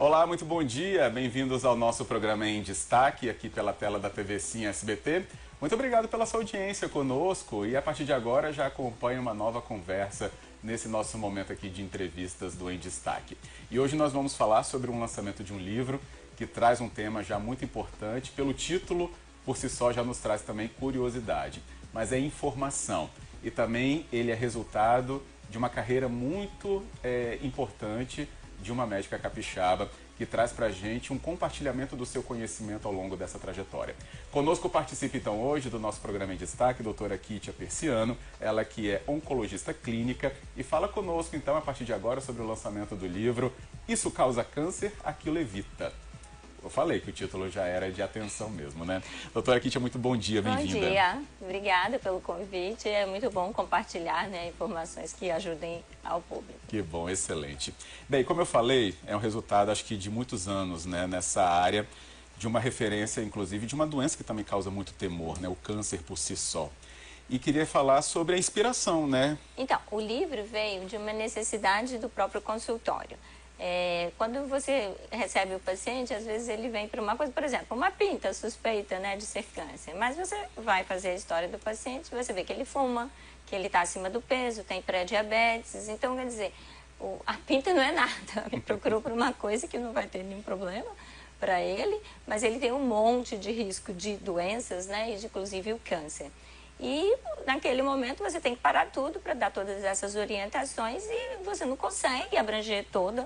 Olá, muito bom dia. Bem-vindos ao nosso programa Em Destaque, aqui pela tela da TV Sim SBT. Muito obrigado pela sua audiência conosco e a partir de agora já acompanhe uma nova conversa nesse nosso momento aqui de entrevistas do Em Destaque. E hoje nós vamos falar sobre um lançamento de um livro que traz um tema já muito importante. Pelo título, por si só, já nos traz também curiosidade, mas é informação. E também ele é resultado de uma carreira muito importante de uma médica capixaba que traz pra gente um compartilhamento do seu conhecimento ao longo dessa trajetória. Conosco participa então hoje do nosso programa em destaque, doutora Kítia Persiano, ela que é oncologista clínica e fala conosco então a partir de agora sobre o lançamento do livro Isso Causa Câncer, Aquilo Evita. Eu falei que o título já era de atenção mesmo, né? Doutora Kítia, muito bom dia, bem-vinda. Bom dia, obrigada pelo convite. É muito bom compartilhar, né, informações que ajudem ao público. Que bom, excelente. Bem, como eu falei, é um resultado, acho que de muitos anos, né, nessa área, de uma referência, inclusive, de uma doença que também causa muito temor, né, o câncer por si só. E queria falar sobre a inspiração, né? Então, o livro veio de uma necessidade do próprio consultório. Quando você recebe o paciente, às vezes ele vem para uma coisa, por exemplo, uma pinta suspeita, né, de ser câncer. Mas você vai fazer a história do paciente, você vê que ele fuma, que ele está acima do peso, tem pré-diabetes. Então, quer dizer, a pinta não é nada. Ele procurou por uma coisa que não vai ter nenhum problema para ele, mas ele tem um monte de risco de doenças, né, e de, inclusive o câncer. E naquele momento você tem que parar tudo para dar todas essas orientações e você não consegue abranger tudo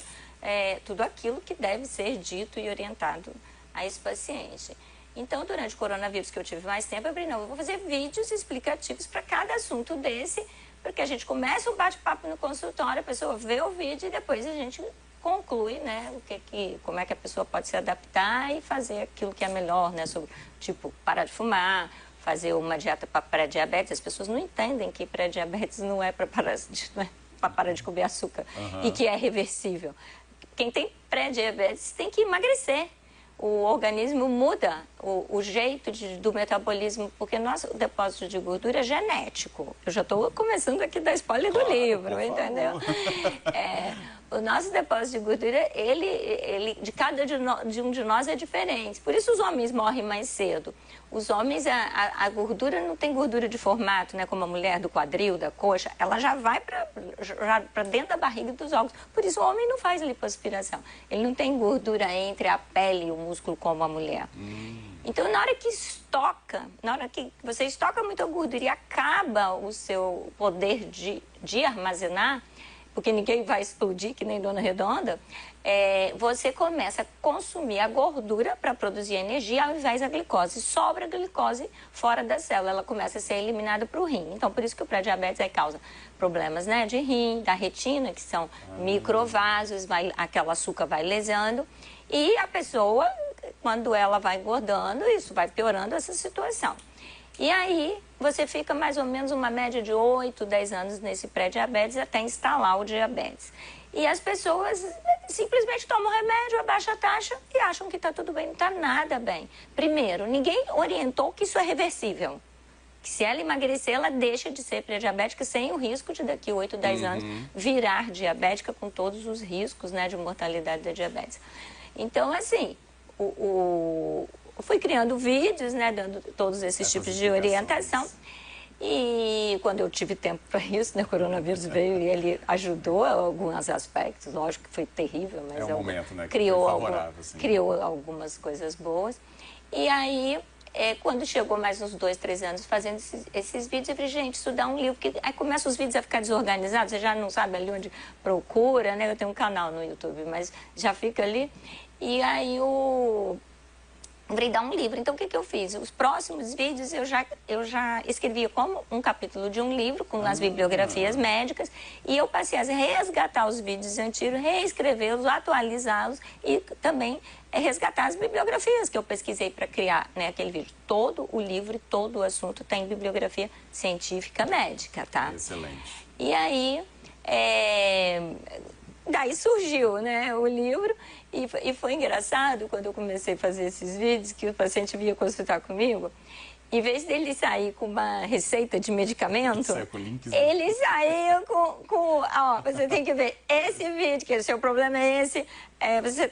aquilo que deve ser dito e orientado a esse paciente. Então, durante o coronavírus que eu tive mais tempo, eu falei, não, eu vou fazer vídeos explicativos para cada assunto desse, porque a gente começa o bate-papo no consultório, a pessoa vê o vídeo e depois a gente conclui, né, como é que a pessoa pode se adaptar e fazer aquilo que é melhor, né, sobre, tipo, parar de fumar, fazer uma dieta para pré-diabetes. As pessoas não entendem que pré-diabetes não é para parar de comer açúcar e que é reversível. Quem tem pré-diabetes tem que emagrecer. O organismo muda o jeito do metabolismo, porque nosso depósito de gordura é genético. Eu já estou começando aqui a dar spoiler do livro, entendeu? O nosso depósito de gordura, de cada um de nós é diferente. Por isso os homens morrem mais cedo. Os homens, a gordura não tem gordura de formato, né? Como a mulher do quadril, da coxa, ela já vai para dentro da barriga dos órgãos. Por isso o homem não faz lipoaspiração. Ele não tem gordura entre a pele e o músculo como a mulher. Então, na hora que você estoca muita gordura e acaba o seu poder de armazenar, porque ninguém vai explodir, que nem Dona Redonda, você começa a consumir a gordura para produzir energia ao invés da glicose. Sobra a glicose fora da célula, ela começa a ser eliminada para o rim. Então, por isso que o pré-diabetes causa problemas, né, de rim, da retina, que são microvasos, aquele açúcar vai lesando. E a pessoa, quando ela vai engordando, isso vai piorando essa situação. E aí, você fica mais ou menos uma média de 8, 10 anos nesse pré-diabetes até instalar o diabetes. E as pessoas simplesmente tomam remédio, abaixam a taxa e acham que está tudo bem. Não está nada bem. Primeiro, ninguém orientou que isso é reversível. Que se ela emagrecer, ela deixa de ser pré-diabética sem o risco de daqui 8, 10 anos virar diabética com todos os riscos, né, de mortalidade da diabetes. Então, assim, eu fui criando vídeos, né, dando todos esses tipos de orientação. E quando eu tive tempo para isso, né, o coronavírus veio e ele ajudou em alguns aspectos. Lógico que foi terrível, mas momento, né, criou algumas coisas boas. E aí, quando chegou mais uns 2, 3 anos fazendo esses vídeos, eu falei, gente, isso dá um livro. Aí começam os vídeos a ficar desorganizados, você já não sabe ali onde procura, né? Eu tenho um canal no YouTube, mas já fica ali. E aí eu falei, dar um livro. Então, o que eu fiz? Os próximos vídeos eu já escrevia como um capítulo de um livro, com as bibliografias médicas, e eu passei a resgatar os vídeos antigos, reescrevê-los, atualizá-los e também resgatar as bibliografias que eu pesquisei para criar, né, aquele vídeo. Todo o livro e todo o assunto tem bibliografia científica médica, tá? Excelente. E aí, daí surgiu, né, o livro. E foi engraçado quando eu comecei a fazer esses vídeos, que o paciente vinha consultar comigo Em vez dele sair com uma receita de medicamento, links, ele saiu com... Ó, você tem que ver esse vídeo, que o seu problema é esse. Você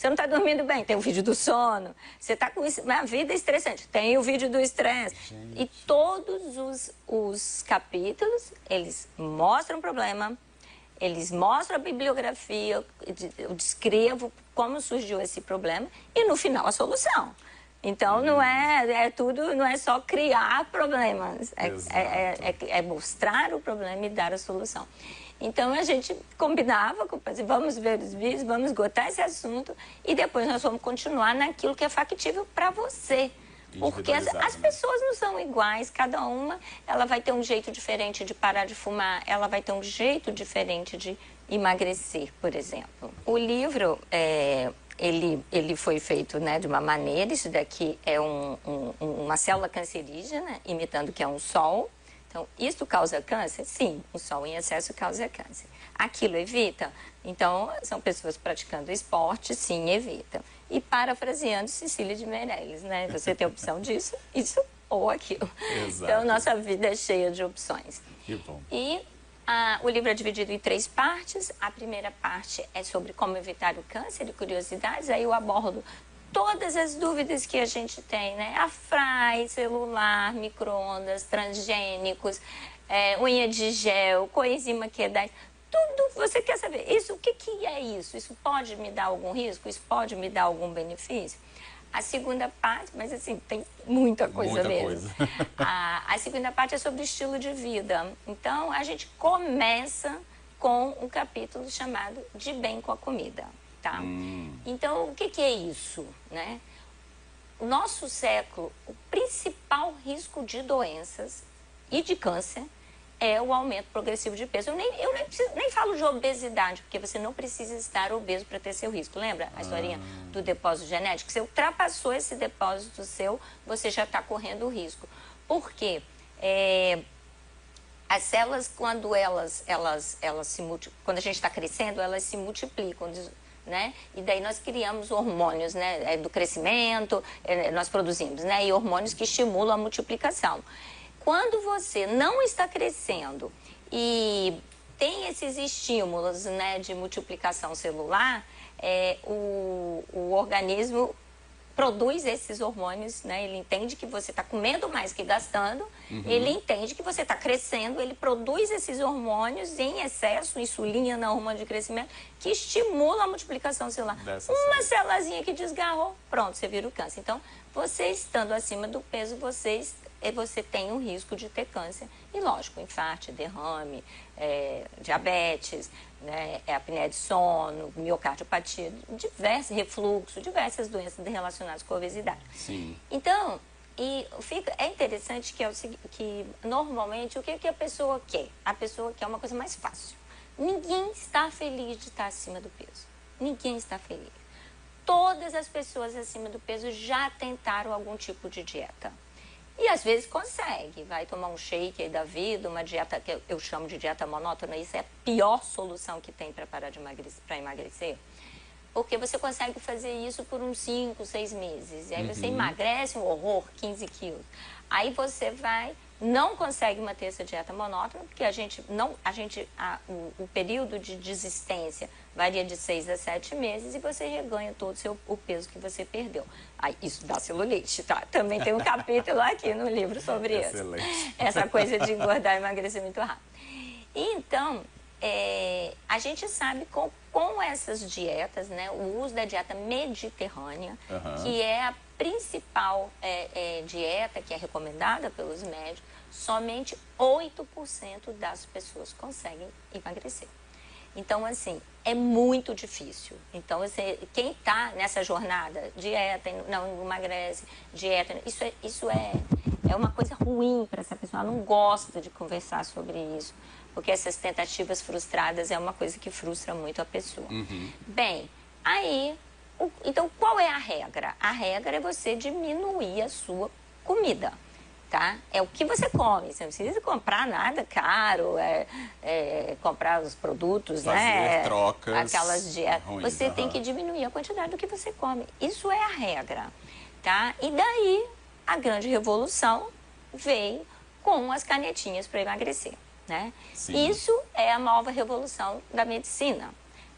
não está dormindo bem, tem o vídeo do sono. Você está com uma vida estressante, tem o vídeo do estresse. E todos os capítulos, eles mostram o problema, eles mostram a bibliografia, eu descrevo como surgiu esse problema e, no final, a solução. Então, não é só criar problemas, é mostrar o problema e dar a solução. Então, a gente combinava, vamos ver os vídeos, vamos esgotar esse assunto e depois nós vamos continuar naquilo que é factível para você. Porque as pessoas não são iguais, cada uma ela vai ter um jeito diferente de parar de fumar, ela vai ter um jeito diferente de emagrecer, por exemplo. O livro, ele foi feito, né, de uma maneira, isso daqui é uma célula cancerígena, imitando que é um sol. Então, isso causa câncer? Sim, o sol em excesso causa câncer. Aquilo evita? Então, são pessoas praticando esporte, sim, evita. E parafraseando Cecília de Meirelles, né? Você tem a opção disso, isso ou aquilo. Exato. Então, nossa vida é cheia de opções. Que bom. E o livro é dividido em 3 partes. A primeira parte é sobre como evitar o câncer e curiosidades. Aí eu abordo todas as dúvidas que a gente tem, né? Afrai, celular, micro-ondas, transgênicos, unha de gel, coenzima Q10. Tudo você quer saber. Isso, o que é isso? Isso pode me dar algum risco? Isso pode me dar algum benefício? A segunda parte, mas assim, tem muita coisa mesmo. A segunda parte é sobre estilo de vida. Então, a gente começa com um capítulo chamado De Bem com a Comida, tá? Então, o que é isso, né? O nosso século, o principal risco de doenças e de câncer é o aumento progressivo de peso. Eu nem falo de obesidade, porque você não precisa estar obeso para ter seu risco. Lembra a historinha do depósito genético? Se ultrapassou esse depósito seu, você já está correndo o risco. Por quê? As células, quando quando a gente está crescendo, elas se multiplicam, né? E daí nós criamos hormônios, né, do crescimento, nós produzimos, né, e hormônios que estimulam a multiplicação. Quando você não está crescendo e tem esses estímulos, né, de multiplicação celular, o organismo produz esses hormônios, né? Ele entende que você está comendo mais que gastando, ele entende que você está crescendo, ele produz esses hormônios em excesso, insulina, hormônio de crescimento, que estimula a multiplicação celular. Uma célulazinha que desgarrou, pronto, você vira o câncer. Então, você estando acima do peso, você tem um risco de ter câncer. E, lógico, infarto, derrame, diabetes, né, apneia de sono, miocardiopatia, refluxo, diversas doenças relacionadas com a obesidade. Sim. Então, é interessante que normalmente, o que a pessoa quer? A pessoa quer uma coisa mais fácil. Ninguém está feliz de estar acima do peso. Ninguém está feliz. Todas as pessoas acima do peso já tentaram algum tipo de dieta. E às vezes consegue, vai tomar um shake aí da vida, uma dieta que eu chamo de dieta monótona, isso é a pior solução que tem para emagrecer. Porque você consegue fazer isso por uns 5, 6 meses. E aí você emagrece um horror, 15 quilos. Aí você não consegue manter essa dieta monótona, porque o período de desistência varia de 6 a 7 meses e você reganha todo o peso que você perdeu. Aí, isso dá celulite, tá? Também tem um capítulo aqui no livro sobre isso. Essa coisa de engordar e emagrecer muito rápido. E então, a gente sabe com essas dietas, né, o uso da dieta mediterrânea, que é a principal dieta que é recomendada pelos médicos, somente 8% das pessoas conseguem emagrecer. Então, assim, é muito difícil. Então, quem está nessa jornada, dieta, não emagrece, dieta, isso é uma coisa ruim para essa pessoa. Ela não gosta de conversar sobre isso, porque essas tentativas frustradas é uma coisa que frustra muito a pessoa. Bem, aí, então qual é a regra? A regra é você diminuir a sua comida. Tá? É o que você come, você não precisa comprar nada caro, comprar os produtos, fazer trocas, aquelas dietas. Você tem que diminuir a quantidade do que você come. Isso é a regra, tá? E daí a grande revolução veio com as canetinhas para emagrecer, né? Sim. Isso é a nova revolução da medicina.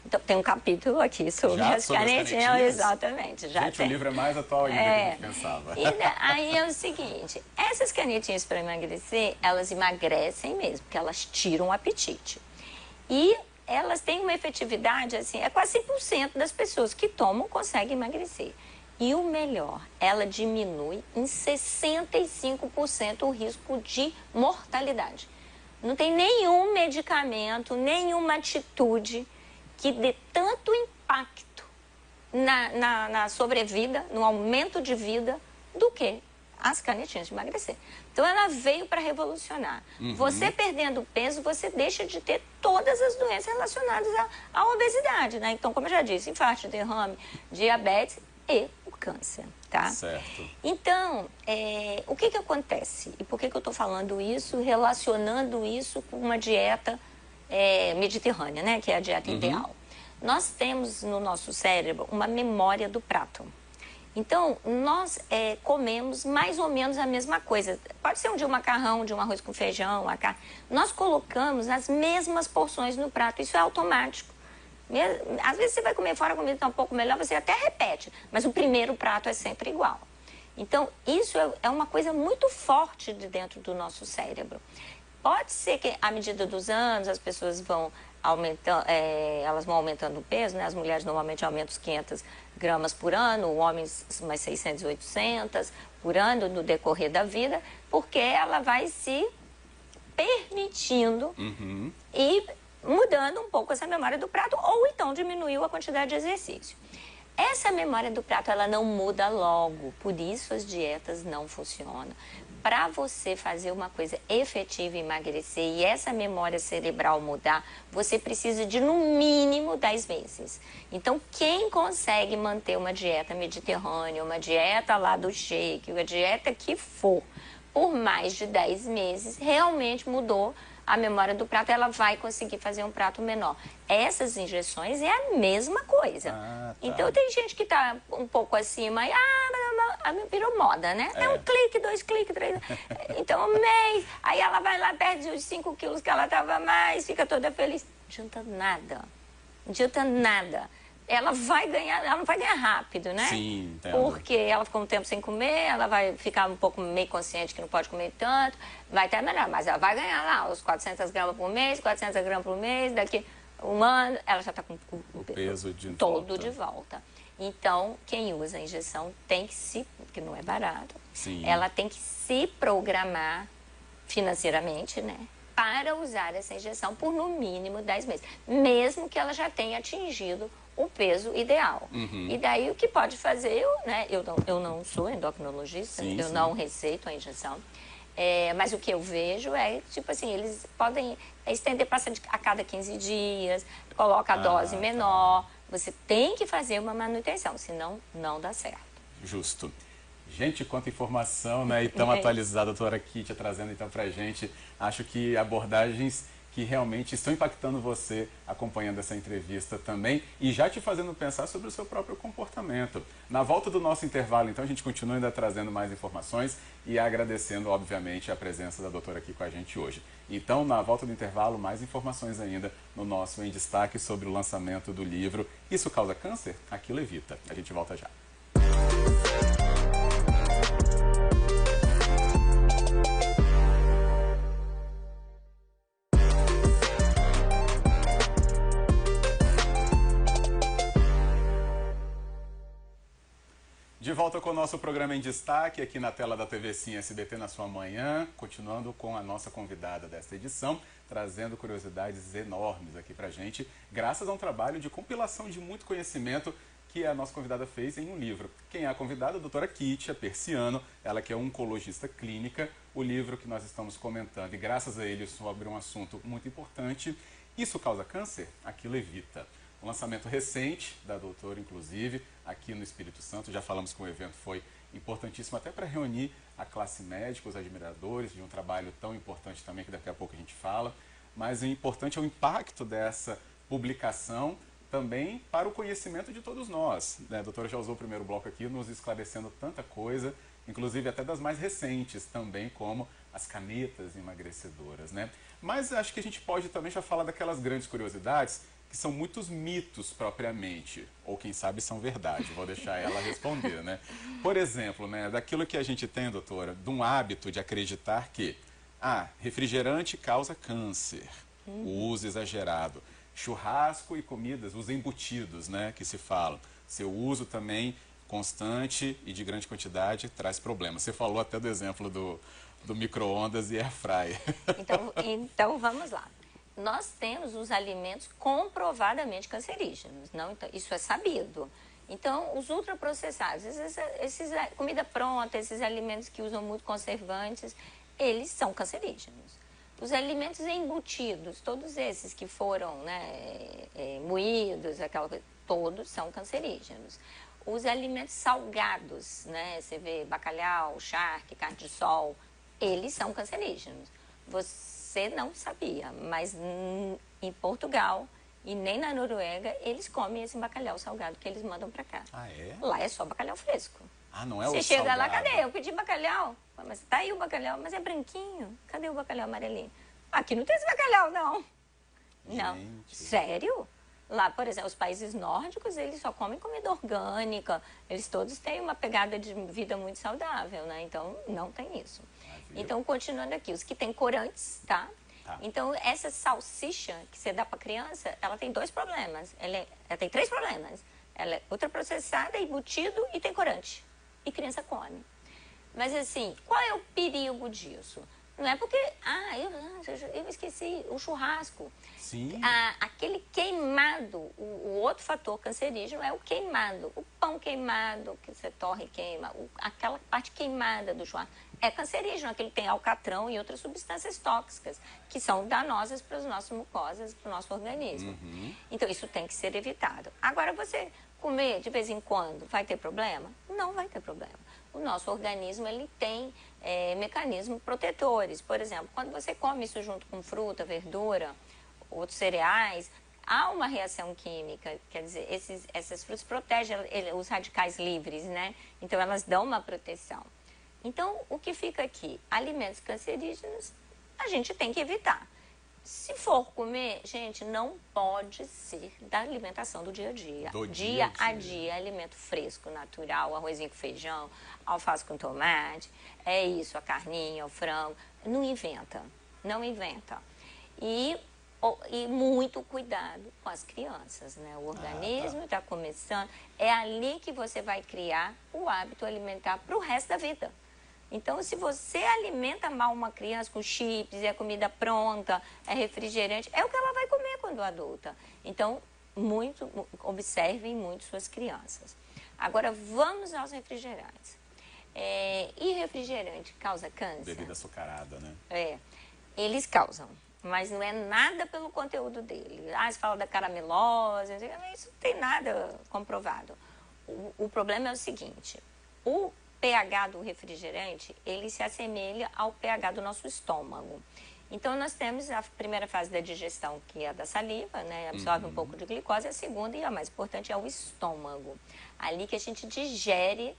Então, tem um capítulo aqui sobre as canetinhas. Exatamente, já gente, tem. O livro é mais atual ainda do que a gente pensava. E aí é o seguinte, essas canetinhas para emagrecer, elas emagrecem mesmo, porque elas tiram o apetite. E elas têm uma efetividade, assim, é quase 100% das pessoas que tomam conseguem emagrecer. E o melhor, ela diminui em 65% o risco de mortalidade. Não tem nenhum medicamento, nenhuma atitude que dê tanto impacto na sobrevida, no aumento de vida, do que as canetinhas de emagrecer. Então, ela veio para revolucionar. Você perdendo peso, você deixa de ter todas as doenças relacionadas à obesidade, né? Então, como eu já disse, infarto, derrame, diabetes e o câncer, tá? Certo. Então, o que acontece? E por que eu estou falando isso, relacionando isso com uma dieta mediterrânea, né? Que é a dieta ideal. Nós temos no nosso cérebro uma memória do prato. Então, nós comemos mais ou menos a mesma coisa. Pode ser um dia um macarrão, um dia um arroz com feijão, uma carne. Nós colocamos as mesmas porções no prato. Isso é automático. Às vezes você vai comer fora, a comida está um pouco melhor, você até repete. Mas o primeiro prato é sempre igual. Então, isso é uma coisa muito forte de dentro do nosso cérebro. Pode ser que, à medida dos anos, as pessoas vão aumentando, elas vão aumentando o peso, né? As mulheres normalmente aumentam os 500 gramas por ano, homens mais 600, 800 por ano no decorrer da vida, porque ela vai se permitindo e mudando um pouco essa memória do prato, ou então diminuiu a quantidade de exercício. Essa memória do prato, ela não muda logo, por isso as dietas não funcionam. Para você fazer uma coisa efetiva e emagrecer e essa memória cerebral mudar, você precisa de no mínimo 10 meses. Então, quem consegue manter uma dieta mediterrânea, uma dieta lá do shake, uma dieta que for, por mais de 10 meses, realmente mudou a memória do prato, ela vai conseguir fazer um prato menor. Essas injeções é a mesma coisa. Tá. Então, tem gente que está um pouco acima e virou moda, né? É um clique, 2 cliques, 3. Então, um mês, aí ela vai lá, perde os 5 quilos que ela estava mais, fica toda feliz. Não adianta nada. Não adianta nada. Ela vai ganhar, ela não vai ganhar rápido, né? Sim, entendo. Porque ela ficou um tempo sem comer, ela vai ficar um pouco meio consciente que não pode comer tanto, vai até melhor, mas ela vai ganhar lá os 400 gramas por mês, 400 gramas por mês, daqui um ano, ela já está com o peso todo de volta. Então, quem usa a injeção tem que porque não é barato, ela tem que se programar financeiramente, né? Para usar essa injeção por no mínimo 10 meses, mesmo que ela já tenha atingido o peso ideal. E daí o que pode fazer, eu não sou endocrinologista, eu não receito a injeção, mas o que eu vejo é, tipo assim, eles podem estender a cada 15 dias, coloca a dose menor, você tem que fazer uma manutenção, senão não dá certo. Justo. Gente, quanta informação, né? E tão atualizada a doutora Kítia trazendo então pra gente. Acho que abordagens que realmente estão impactando você acompanhando essa entrevista também e já te fazendo pensar sobre o seu próprio comportamento. Na volta do nosso intervalo, então, a gente continua ainda trazendo mais informações e agradecendo, obviamente, a presença da doutora aqui com a gente hoje. Então, na volta do intervalo, mais informações ainda no nosso Em Destaque sobre o lançamento do livro Isso Causa Câncer? Aquilo Evita. A gente volta já. De volta com o nosso programa Em Destaque, aqui na tela da TV Sim SBT na sua manhã, continuando com a nossa convidada desta edição, trazendo curiosidades enormes aqui pra gente, graças a um trabalho de compilação de muito conhecimento que a nossa convidada fez em um livro. Quem é a convidada? A doutora Kítia Persiano, ela que é oncologista clínica, o livro que nós estamos comentando, e graças a ele sobre um assunto muito importante, Isso Causa Câncer? Aquilo Evita. Um lançamento recente da doutora, inclusive, aqui no Espírito Santo. Já falamos que o evento foi importantíssimo até para reunir a classe médica, os admiradores de um trabalho tão importante também, que daqui a pouco a gente fala. Mas o importante é o impacto dessa publicação também para o conhecimento de todos nós. A doutora já usou o primeiro bloco aqui, nos esclarecendo tanta coisa inclusive até das mais recentes também, como as canetas emagrecedoras, né? Mas acho que a gente pode também já falar daquelas grandes curiosidades que são muitos mitos propriamente, ou quem sabe são verdade, vou deixar ela responder, né? Por exemplo, né, daquilo que a gente tem, doutora, de um hábito de acreditar que refrigerante causa câncer, o uso exagerado, churrasco e comidas, os embutidos, né, que se falam, seu uso também constante e de grande quantidade traz problemas. Você falou até do exemplo do micro-ondas e air fryer. Então vamos lá. Nós temos os alimentos comprovadamente cancerígenos, não? Então, isso é sabido. Então, os ultraprocessados, comida pronta, esses alimentos que usam muito conservantes, eles são cancerígenos. Os alimentos embutidos, todos esses que foram, né, moídos, todos são cancerígenos. Os alimentos salgados, né, você vê bacalhau, charque, carne de sol, eles são cancerígenos. Você não sabia, mas em Portugal e nem na Noruega eles comem esse bacalhau salgado que eles mandam para cá. Ah, é? Lá é só bacalhau fresco. Ah, não é o Você salgado? chega lá, cadê? Eu pedi bacalhau. Mas tá aí o bacalhau, mas é branquinho. Cadê o bacalhau amarelinho? Aqui não tem esse bacalhau, não. Não. Gente. Sério? Lá, por exemplo, os países nórdicos, eles só comem comida orgânica. Eles todos têm uma pegada de vida muito saudável, né? Então, não tem isso. Então, continuando aqui, os que têm corantes, tá? Então, essa salsicha que você dá para criança, ela tem dois problemas. Ela tem três problemas. Ela é ultraprocessada, embutido e tem corante. E criança come. Mas, assim, qual é o perigo disso? Não é porque, eu esqueci, o churrasco. Sim. Aquele queimado, o outro fator cancerígeno é o queimado. O pão queimado, que você torre e queima, aquela parte queimada do churrasco é cancerígeno. Aquele tem alcatrão e outras substâncias tóxicas, que são danosas para as nossas mucosas, para o nosso organismo. Então, isso tem que ser evitado. Agora, você comer de vez em quando, vai ter problema? Não vai ter problema. O nosso organismo, ele tem mecanismos protetores. Por exemplo, quando você come isso junto com fruta, verdura, outros cereais, há uma reação química. Quer dizer, essas frutas protegem os radicais livres, né? Então, elas dão uma proteção. Então, o que fica aqui? Alimentos cancerígenos, a gente tem que evitar. Se for comer, gente, não pode ser da alimentação do dia a dia. Dia a dia, alimento fresco, natural, arrozinho com feijão, alface com tomate, é isso, a carninha, o frango. Não inventa, não inventa. E muito cuidado com as crianças, né? O organismo está começando, é ali que você vai criar o hábito alimentar para o resto da vida. Então, se você alimenta mal uma criança com chips, é comida pronta, é refrigerante, é o que ela vai comer quando adulta. Então, observem muito suas crianças. Agora, vamos aos refrigerantes. E refrigerante causa câncer? Bebida açucarada, né? Eles causam, mas não é nada pelo conteúdo dele. Você fala da caramelose, isso não tem nada comprovado. O problema é o seguinte, o pH do refrigerante, ele se assemelha ao pH do nosso estômago. Então, nós temos a primeira fase da digestão, que é a da saliva, né? Absorve um pouco de glicose. A segunda, e a mais importante, é o estômago. Ali que a gente digere,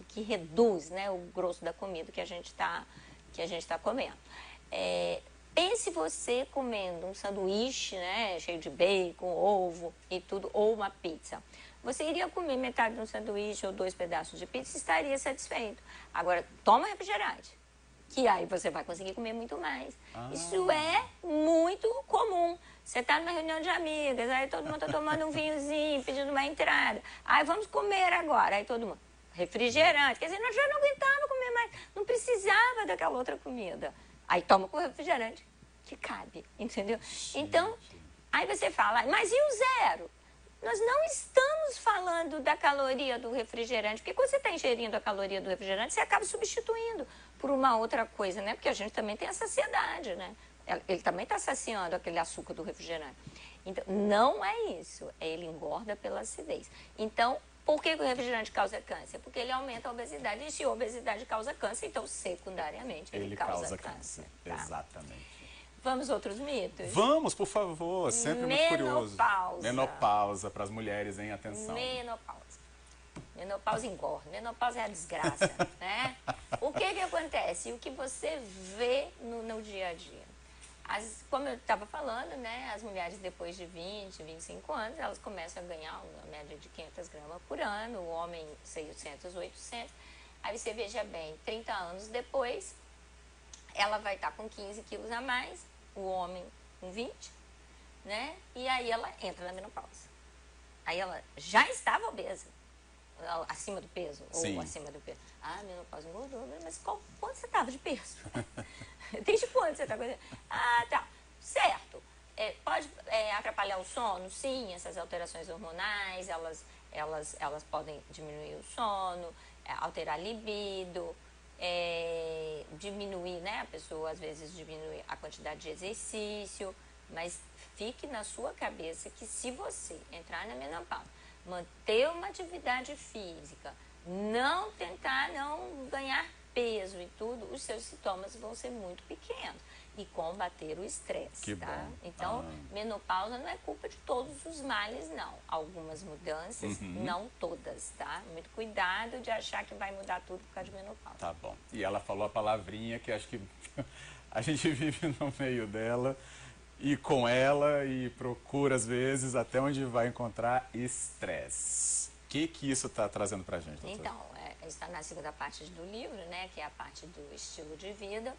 que reduz, né, o grosso da comida que a gente está comendo. Pense você comendo um sanduíche, né, cheio de bacon, ovo e tudo, ou uma pizza. Você iria comer metade de um sanduíche ou 2 pedaços de pizza e estaria satisfeito. Agora, toma refrigerante, que aí você vai conseguir comer muito mais. Isso é muito comum. Você está numa reunião de amigas, aí todo mundo está tomando um vinhozinho, pedindo uma entrada. Aí vamos comer agora. Aí todo mundo, refrigerante. Quer dizer, nós já não aguentava comer mais, não precisava daquela outra comida. Aí toma com o refrigerante que cabe, entendeu? Então, aí você fala, mas e o zero? Nós não estamos falando da caloria do refrigerante, porque quando você está ingerindo a caloria do refrigerante, você acaba substituindo por uma outra coisa, né? Porque a gente também tem a saciedade, né? Ele também está saciando aquele açúcar do refrigerante. Então, não é isso, ele engorda pela acidez. Então, por que o refrigerante causa câncer? Porque ele aumenta a obesidade, e se a obesidade causa câncer, então, secundariamente, ele causa câncer. Tá? Exatamente. Vamos outros mitos? Vamos, por favor, sempre muito curioso. Menopausa. Menopausa, para as mulheres, hein? Atenção. Menopausa. menopausa engorda, menopausa é a desgraça, né? O que acontece? O que você vê no dia a dia? Como eu estava falando, né, as mulheres depois de 20, 25 anos, elas começam a ganhar uma média de 500 gramas por ano, o homem 600, 800. Aí você veja bem, 30 anos depois, ela vai estar com 15 quilos a mais, o homem com 20, né? E aí ela entra na menopausa. Aí ela já estava obesa, acima do peso, Sim. ou acima do peso. Ah, menopausa engordou, mas quanto você estava de peso? Desde quando você está com... Ah, tá, certo. Pode atrapalhar o sono? Sim, essas alterações hormonais, elas podem diminuir o sono, alterar a libido, diminuir, né? A pessoa às vezes diminui a quantidade de exercício, mas fique na sua cabeça que se você entrar na menopausa, manter uma atividade física, não tentar não ganhar peso e tudo, os seus sintomas vão ser muito pequenos. E combater o estresse, tá? Bom. Então, menopausa não é culpa de todos os males, não. Algumas mudanças, não todas, tá? Muito cuidado de achar que vai mudar tudo por causa de menopausa. Tá bom. E ela falou a palavrinha que acho que a gente vive no meio dela e com ela e procura às vezes até onde vai encontrar estresse. O que isso está trazendo pra gente, doutora? Então, está na segunda parte do livro, né, que é a parte do estilo de vida.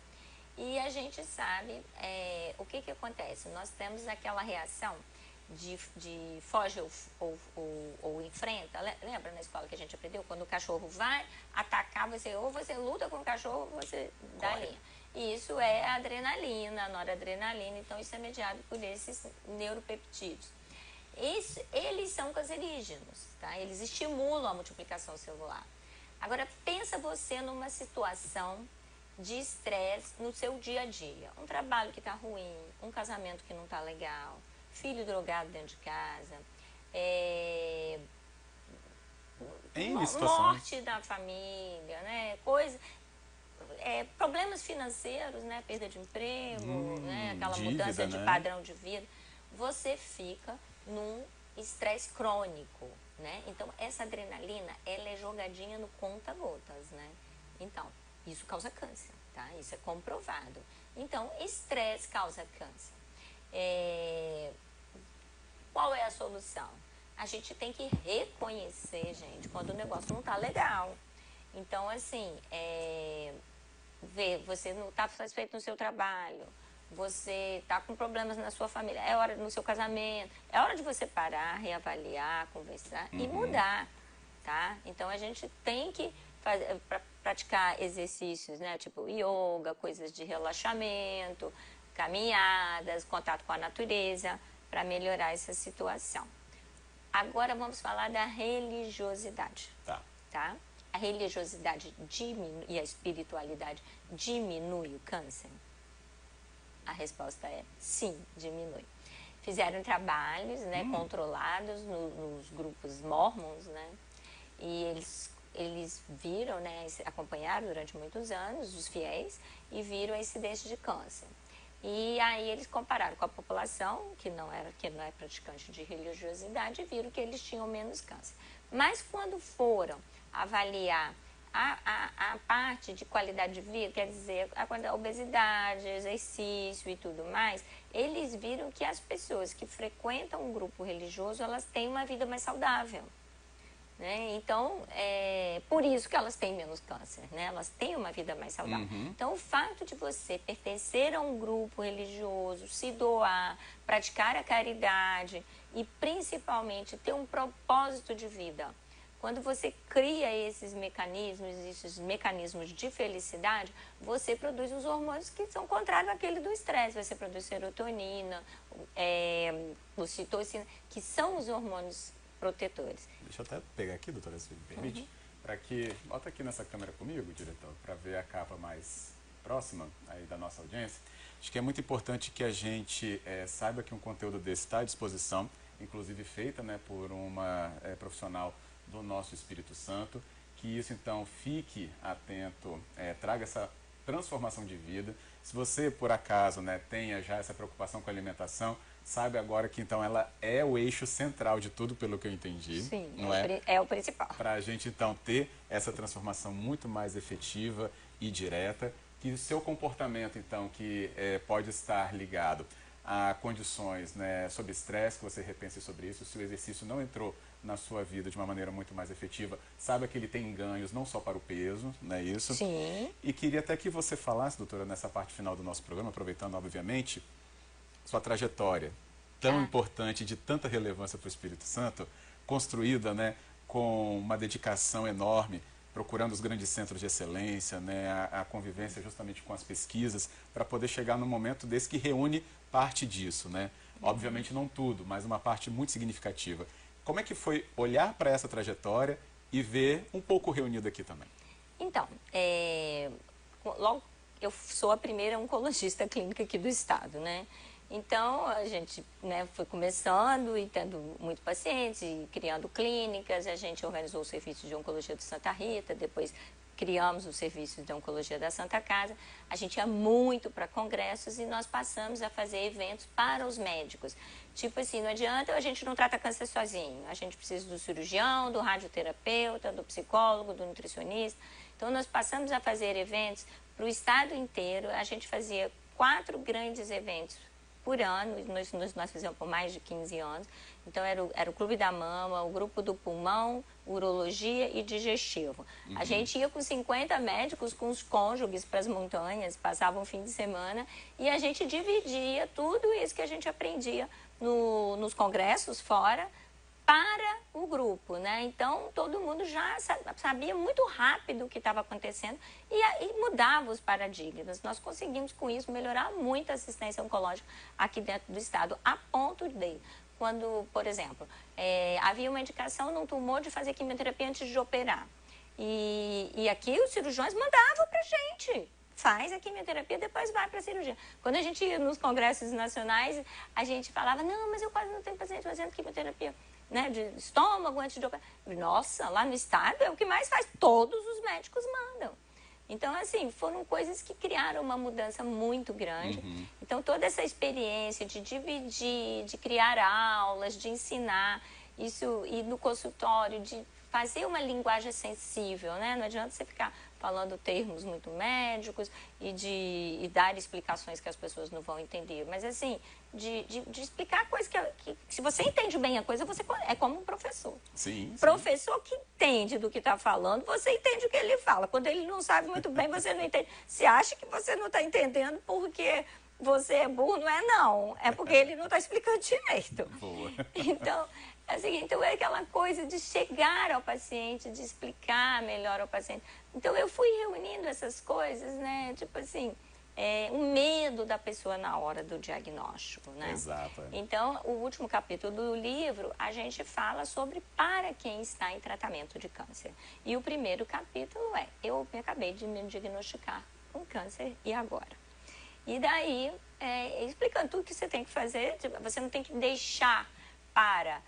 E a gente sabe o que acontece. Nós temos aquela reação de foge ou enfrenta. Lembra na escola que a gente aprendeu? Quando o cachorro vai atacar, ou você luta com o cachorro ou você dá linha. E isso é a adrenalina, a noradrenalina. Então, isso é mediado por esses neuropeptídeos. Eles são cancerígenos, tá? Eles estimulam a multiplicação celular. Agora, pensa você numa situação de estresse no seu dia a dia. Um trabalho que está ruim, um casamento que não está legal, filho drogado dentro de casa, morte da família, né? Problemas financeiros, né? Perda de emprego, né? Aquela dívida, mudança de né? padrão de vida. Você fica num estresse crônico, né? Então, essa adrenalina, ela é jogadinha no conta-gotas, né? Então, isso causa câncer, tá? Isso é comprovado. Então, estresse causa câncer. Qual é a solução? A gente tem que reconhecer, gente, quando o negócio não tá legal. Então, assim, você não tá satisfeito no seu trabalho, você tá com problemas na sua família, é hora no seu casamento, é hora de você parar, reavaliar, conversar e mudar, tá? Então, a gente tem que praticar exercícios, né? Tipo yoga, coisas de relaxamento, caminhadas, contato com a natureza, para melhorar essa situação. Agora vamos falar da religiosidade. Tá? A religiosidade diminui e a espiritualidade diminui o câncer? A resposta é sim, diminui. Fizeram trabalhos, né, controlados nos grupos mormons, né? E eles viram, né, acompanharam durante muitos anos os fiéis e viram a incidência de câncer. E aí eles compararam com a população, que não é praticante de religiosidade, e viram que eles tinham menos câncer. Mas quando foram avaliar a parte de qualidade de vida, quer dizer, a obesidade, exercício e tudo mais, eles viram que as pessoas que frequentam um grupo religioso, elas têm uma vida mais saudável. Né? Então, por isso que elas têm menos câncer, né? Elas têm uma vida mais saudável. Então, o fato de você pertencer a um grupo religioso, se doar, praticar a caridade e principalmente ter um propósito de vida. Quando você cria esses mecanismos de felicidade, você produz os hormônios que são contrários àquele do estresse. Você produz serotonina, ocitocina, que são os hormônios protetores. Deixa eu até pegar aqui, doutora, se me permite, para que... Bota aqui nessa câmera comigo, diretor, para ver a capa mais próxima aí da nossa audiência. Acho que é muito importante que a gente saiba que um conteúdo desse está à disposição, inclusive feita, né, por uma profissional do nosso Espírito Santo, que isso então fique atento, traga essa transformação de vida, Se você, por acaso, né, tenha já essa preocupação com a alimentação, sabe agora que então ela é o eixo central de tudo, pelo que eu entendi. Sim, não é o principal. Para a gente então ter essa transformação muito mais efetiva e direta, que o seu comportamento então, que pode estar ligado a condições, né, sob estresse, que você repense sobre isso. Se o exercício não entrou na sua vida de uma maneira muito mais efetiva, saiba que ele tem ganhos não só para o peso, não é isso? Sim. E queria até que você falasse, doutora, nessa parte final do nosso programa, aproveitando obviamente sua trajetória tão importante, de tanta relevância para o Espírito Santo, construída, né, com uma dedicação enorme, procurando os grandes centros de excelência, né, a convivência justamente com as pesquisas, para poder chegar num momento desse que reúne parte disso, né? Obviamente não tudo, mas uma parte muito significativa. Como é que foi olhar para essa trajetória e ver um pouco reunido aqui também? Então, logo eu sou a primeira oncologista clínica aqui do estado, né? Então, a gente, né, foi começando e tendo muito pacientes, e criando clínicas. A gente organizou o serviço de oncologia de Santa Rita, depois criamos o serviço de oncologia da Santa Casa. A gente ia muito para congressos e nós passamos a fazer eventos para os médicos. Tipo assim, não adianta, a gente não trata câncer sozinho. A gente precisa do cirurgião, do radioterapeuta, do psicólogo, do nutricionista. Então, nós passamos a fazer eventos para o estado inteiro. A gente fazia 4 grandes eventos por ano, nós fizemos por mais de 15 anos. Então, era o Clube da Mama, o Grupo do Pulmão, Urologia e Digestivo. A gente ia com 50 médicos, com os cônjuges para as montanhas, passavam um fim de semana, e a gente dividia tudo isso que a gente aprendia nos congressos fora, para o grupo, né? Então, todo mundo já sabia muito rápido o que estava acontecendo e mudava os paradigmas. Nós conseguimos, com isso, melhorar muito a assistência oncológica aqui dentro do estado, a ponto de, quando, por exemplo, havia uma indicação num tumor de fazer quimioterapia antes de operar. E aqui os cirurgiões mandavam para a gente. Faz a quimioterapia, depois vai para a cirurgia. Quando a gente ia nos congressos nacionais, a gente falava, não, mas eu quase não tenho paciente fazendo quimioterapia, né, de estômago antes de operar. Nossa, lá no estado é o que mais faz, todos os médicos mandam. Então, assim, foram coisas que criaram uma mudança muito grande. Então, toda essa experiência de dividir, de criar aulas, de ensinar, isso, e no consultório, de fazer uma linguagem sensível, né? Não adianta você ficar falando termos muito médicos e dar explicações que as pessoas não vão entender. Mas, assim, de explicar coisas que se você entende bem a coisa, você é como um professor. Sim. Professor que entende do que está falando, você entende o que ele fala. Quando ele não sabe muito bem, você não entende. Você acha que você não está entendendo porque você é burro, não é não. É porque ele não está explicando direito. Boa. Então é aquela coisa de chegar ao paciente, de explicar melhor ao paciente. Então eu fui reunindo essas coisas, né? Tipo assim, o medo da pessoa na hora do diagnóstico, né? Exato. Então, o último capítulo do livro, a gente fala sobre para quem está em tratamento de câncer. E o primeiro capítulo eu acabei de me diagnosticar com câncer, e agora? E daí, explicando tudo que você tem que fazer, você não tem que deixar para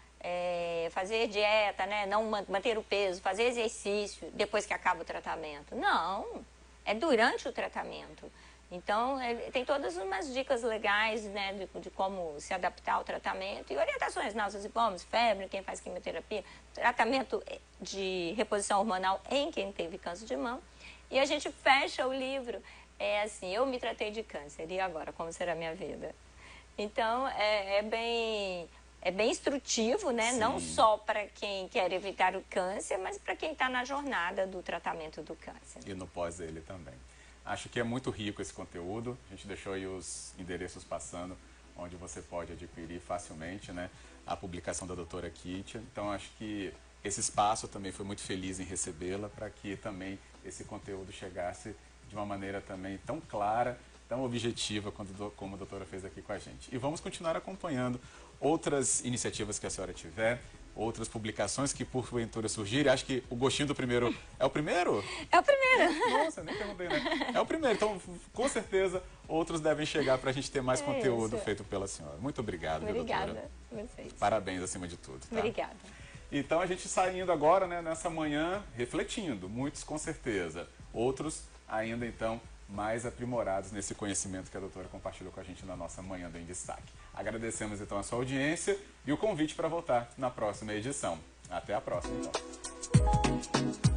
fazer dieta, né? Não manter o peso, fazer exercício depois que acaba o tratamento. Não, é durante o tratamento. Então, tem todas umas dicas legais, né, de como se adaptar ao tratamento e orientações, náuseas e vômitos, febre, quem faz quimioterapia, tratamento de reposição hormonal em quem teve câncer de mama. E a gente fecha o livro, assim, eu me tratei de câncer, e agora, como será a minha vida? Então, é bem instrutivo, né? Sim. Não só para quem quer evitar o câncer, mas para quem está na jornada do tratamento do câncer. E no pós dele também. Acho que é muito rico esse conteúdo. A gente deixou aí os endereços passando, onde você pode adquirir facilmente, né, a publicação da doutora Kitia. Então, acho que esse espaço também foi muito feliz em recebê-la, para que também esse conteúdo chegasse de uma maneira também tão clara, tão objetiva, como a doutora fez aqui com a gente. E vamos continuar acompanhando outras iniciativas que a senhora tiver, outras publicações que porventura surgirem. Acho que o gostinho do primeiro... É o primeiro? É o primeiro. Nossa, nem perguntei, né? É o primeiro. Então, com certeza, outros devem chegar para a gente ter mais conteúdo feito pela senhora. Muito obrigado, doutora. Obrigada a vocês. Parabéns acima de tudo. Tá? Obrigada. Então, a gente saindo agora, né, nessa manhã, refletindo. Muitos, com certeza. Outros, ainda, então, mais aprimorados nesse conhecimento que a doutora compartilhou com a gente na nossa Manhã do Em Destaque. Agradecemos então a sua audiência e o convite para voltar na próxima edição. Até a próxima, então.